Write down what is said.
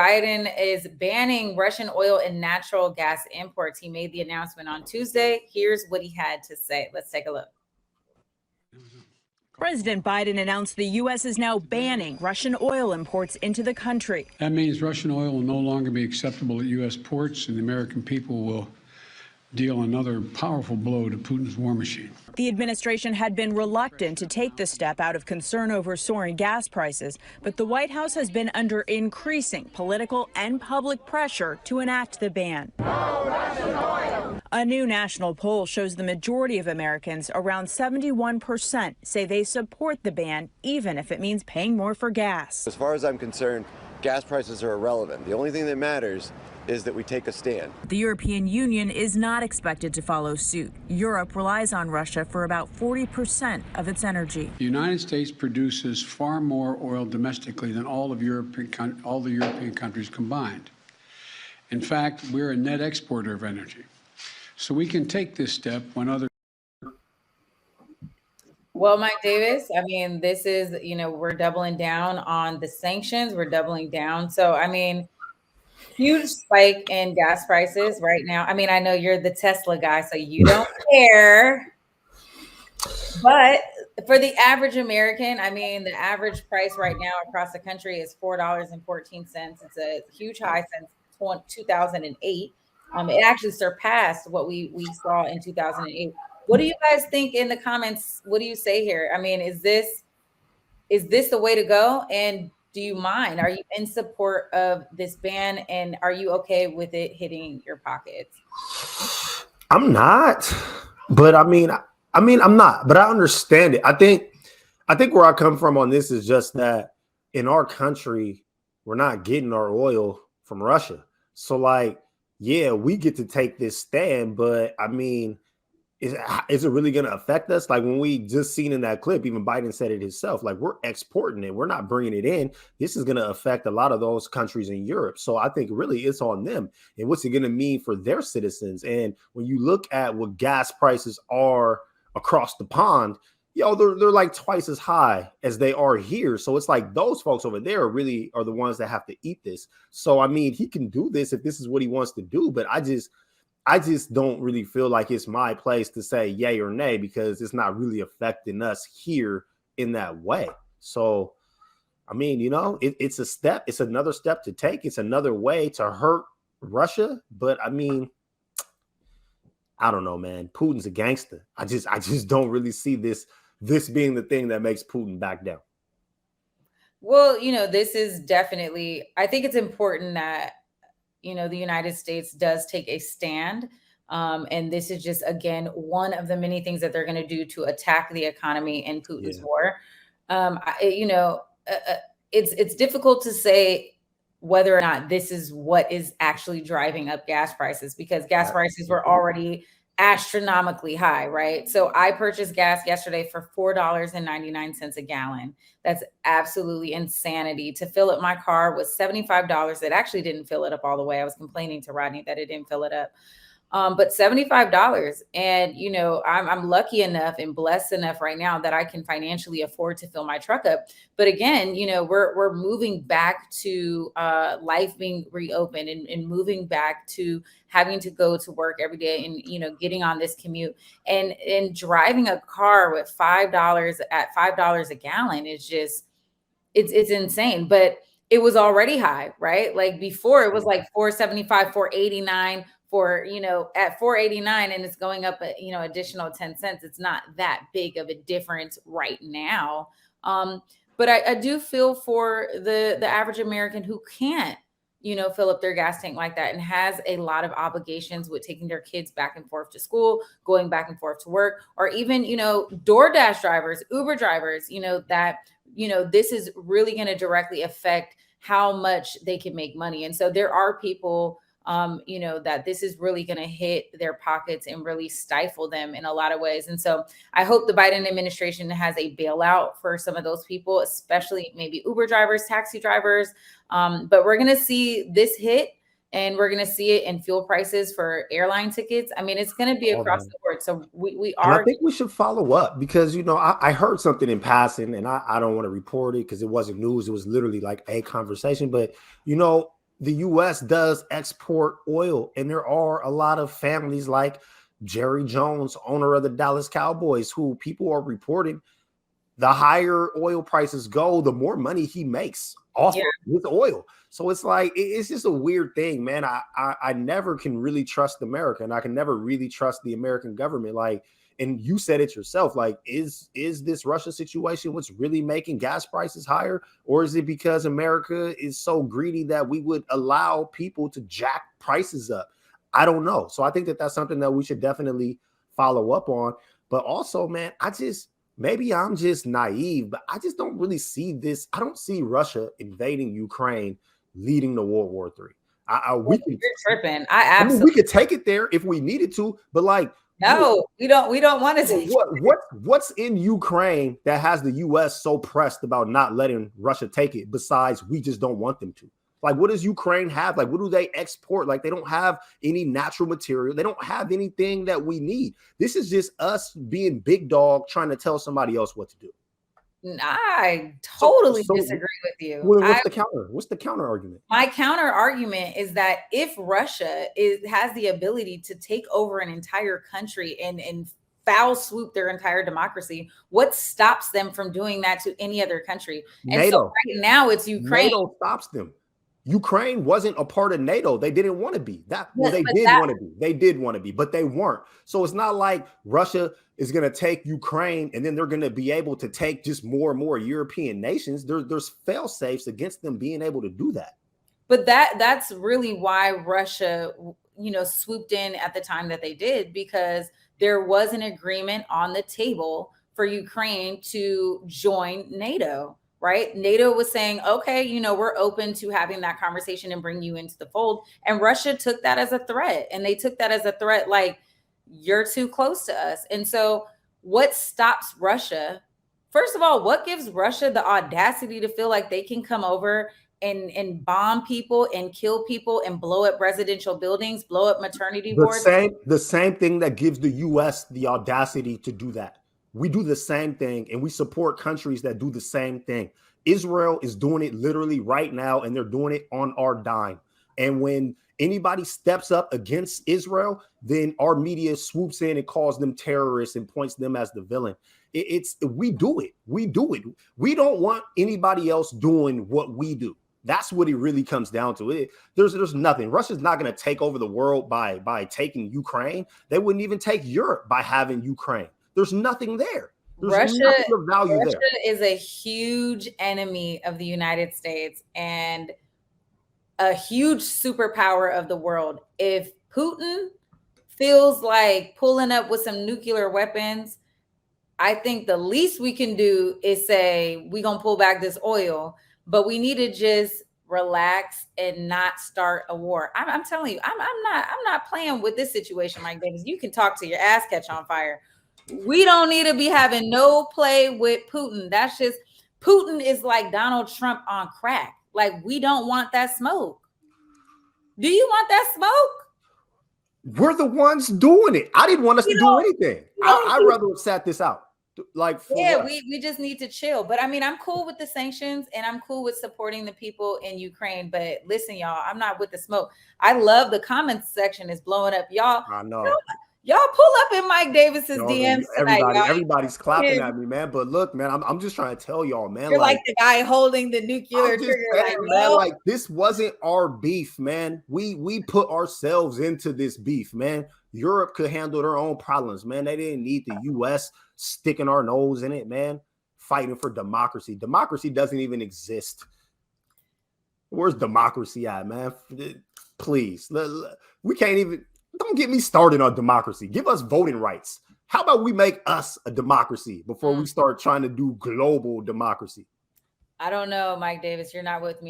Biden is banning Russian oil and natural gas imports. He made the announcement on Tuesday. Here's what he had to say. Let's take a look. President Biden announced the U.S. is now banning Russian oil imports into the country. That means Russian oil will no longer be acceptable at U.S. ports, and the American people will deal another powerful blow to Putin's war machine. The administration had been reluctant to take the step out of concern over soaring gas prices, but the White House has been under increasing political and public pressure to enact the ban. No Russian oil. A new national poll shows the majority of Americans, around 71%, say they support the ban, even if it means paying more for gas. As far as I'm concerned, gas prices are irrelevant. The only thing that matters is that we take a stand. The European Union is not expected to follow suit. Europe relies on Russia for about 40% of its energy. The United States produces far more oil domestically than all the European countries combined. In fact, we're a net exporter of energy. So we can take this step when others. Well, Mike Davis, I mean, this is, we're doubling down on the sanctions. We're doubling down. So, I mean, huge spike in gas prices right now. I mean, I know you're the Tesla guy, so you don't care. But for the average American, I mean, the average price right now across the country is $4.14. It's a huge high since 2008. It actually surpassed what we saw in 2008. What do you guys think in the comments? What do you say here? I mean, is this the way to go? And do you mind? Are you in support of this ban? And are you okay with it hitting your pockets? I'm not, but I mean, I'm not, but I understand it. I think where I come from on this is just that in our country, we're not getting our oil from Russia. So like, yeah, we get to take this stand, but I mean, is it really going to affect us? Like when we just seen in that clip, even Biden said it himself, like we're exporting it. We're not bringing it in. This is going to affect a lot of those countries in Europe. So I think really it's on them. And what's it going to mean for their citizens? And when you look at what gas prices are across the pond, they're like twice as high as they are here. So it's like those folks over there really are the ones that have to eat this. So, I mean, he can do this if this is what he wants to do. But I just don't really feel like it's my place to say yay or nay because it's not really affecting us here in that way. So, I mean, it's a step. It's another step to take. It's another way to hurt Russia. But I mean, I don't know, man. Putin's a gangster. I just don't really see this being the thing that makes Putin back down. Well, this is definitely, I think it's important that, the United States does take a stand. And this is just, again, one of the many things that they're going to do to attack the economy in Putin's war. It's difficult to say whether or not this is what is actually driving up gas prices because gas prices were already astronomically high, right? So I purchased gas yesterday for $4.99 a gallon. That's absolutely insanity. To fill up my car was $75. It actually didn't fill it up all the way. I was complaining to Rodney that it didn't fill it up. But $75. And, I'm lucky enough and blessed enough right now that I can financially afford to fill my truck up. But again, we're moving back to life being reopened and moving back to having to go to work every day and, getting on this commute and driving a car with $5 at $5 a gallon is just, it's insane. But it was already high, right? Like before it was like $4.75, $4.89. At $4.89 and it's going up, additional 10 cents. It's not that big of a difference right now. But I do feel for the average American who can't, fill up their gas tank like that and has a lot of obligations with taking their kids back and forth to school, going back and forth to work, or even, DoorDash drivers, Uber drivers, this is really going to directly affect how much they can make money. And so there are people that this is really going to hit their pockets and really stifle them in a lot of ways. And so I hope the Biden administration has a bailout for some of those people, especially maybe Uber drivers, taxi drivers. But we're going to see this hit and we're going to see it in fuel prices for airline tickets. I mean, it's going to be across the board. So we are. And I think we should follow up because, I heard something in passing and I don't want to report it because it wasn't news. It was literally like a conversation. But, the U.S. does export oil, and there are a lot of families like Jerry Jones, owner of the Dallas Cowboys, who people are reporting the higher oil prices go, the more money he makes off of his oil. So it's like, it's just a weird thing, man. I never can really trust America, and I can never really trust the American government. Like, and you said it yourself, like, is this Russia situation what's really making gas prices higher? Or is it because America is so greedy that we would allow people to jack prices up? I don't know. So I think that that's something that we should definitely follow up on. But also, man, maybe I'm just naive, but I just don't really see this. I don't see Russia invading Ukraine leading to World War III. You're tripping. I mean, we could take it there if we needed to, but like, no, we don't want to take what's in Ukraine that has the US so pressed about not letting Russia take it, besides we just don't want them to? Like, what does Ukraine have? Like, what do they export? Like, they don't have any natural material. They don't have anything that we need. This is just us being big dog trying to tell somebody else what to do. I totally disagree with you. What's the counter argument? My counter argument is that if Russia has the ability to take over an entire country and foul swoop their entire democracy, what stops them from doing that to any other country? And NATO. So right now it's Ukraine. NATO stops them. Ukraine wasn't a part of NATO. They didn't want to be. They did want to be, but they weren't. So it's not like Russia is going to take Ukraine and then they're going to be able to take just more and more European nations. There's fail safes against them being able to do that. But that's really why Russia, swooped in at the time that they did, because there was an agreement on the table for Ukraine to join NATO. Right? NATO was saying, okay, we're open to having that conversation and bring you into the fold. And Russia took that as a threat. And they took that as a threat, like, you're too close to us. And so what stops Russia? First of all, what gives Russia the audacity to feel like they can come over and bomb people and kill people and blow up residential buildings, blow up maternity wards? The same thing that gives the US the audacity to do that. We do the same thing, and we support countries that do the same thing. Israel is doing it literally right now, and they're doing it on our dime. And when anybody steps up against Israel, then our media swoops in and calls them terrorists and points them as the villain. We do it. We do it. We don't want anybody else doing what we do. That's what it really comes down to. There's nothing. Russia's not going to take over the world by taking Ukraine. They wouldn't even take Europe by having Ukraine. There's nothing there. There's nothing of value Russia there. is a huge enemy of the United States and a huge superpower of the world. If Putin feels like pulling up with some nuclear weapons, I think the least we can do is say we're going to pull back this oil, but we need to just relax and not start a war. I'm telling you, I'm not playing with this situation, Mike Davis. You can talk to your ass catch on fire. We don't need to be having no play with Putin. That's just, Putin is like Donald Trump on crack. Like, we don't want that smoke. Do you want that smoke? We're the ones doing it. I didn't want us to do anything. I'd rather have sat this out. Like, we just need to chill. But I mean, I'm cool with the sanctions and I'm cool with supporting the people in Ukraine. But listen, y'all, I'm not with the smoke. I love the comments section is blowing up. Y'all, I know. Y'all pull up in Mike Davis's DMs tonight. Everybody's clapping at me, man. But look, man, I'm just trying to tell y'all, man. You're like the guy holding the nuclear trigger. Like, this wasn't our beef, man. We put ourselves into this beef, man. Europe could handle their own problems, man. They didn't need the U.S. sticking our nose in it, man. Fighting for democracy. Democracy doesn't even exist. Where's democracy at, man? Please, we can't even. Don't get me started on democracy. Give us voting rights. How about we make us a democracy before we start trying to do global democracy? I don't know, Mike Davis. You're not with me.